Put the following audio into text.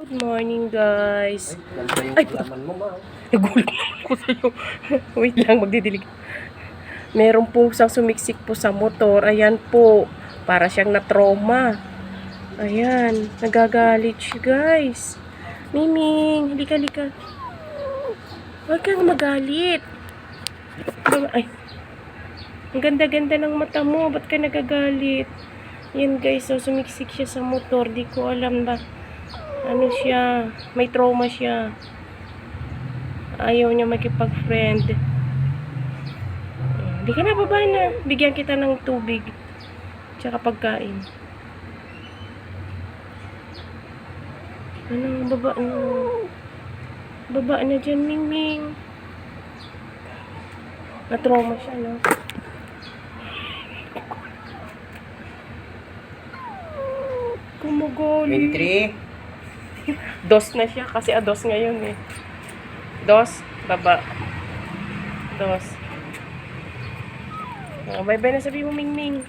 Good morning, guys. Ganda yung Ay, halaman mo, ma. nagulat ako sa'yo. Wait lang, magdidilig. Meron po isang sumiksik po sa motor. Ayan po. Para siyang na-trauma. Ayan. Nagagalit siya, guys. Miming, halika. Huwag kang magalit. Ay. Ang ganda-ganda ng mata mo. Ba't ka nagagalit? Yan, guys. So, sumiksik siya sa motor. Di ko alam ba. Ano siya? May trauma siya. Ayaw niya makipag-friend. Hindi ka na, baba na. Bigyan kita ng tubig. Tsaka pagkain. Ano, baba na. Baba na dyan, Mingming. Na-trauma siya, no? Kumugali. 23. Dos na siya kasi ados ngayon eh. Dos, baba. Dos. Bye-bye na sabi mo, Mingming.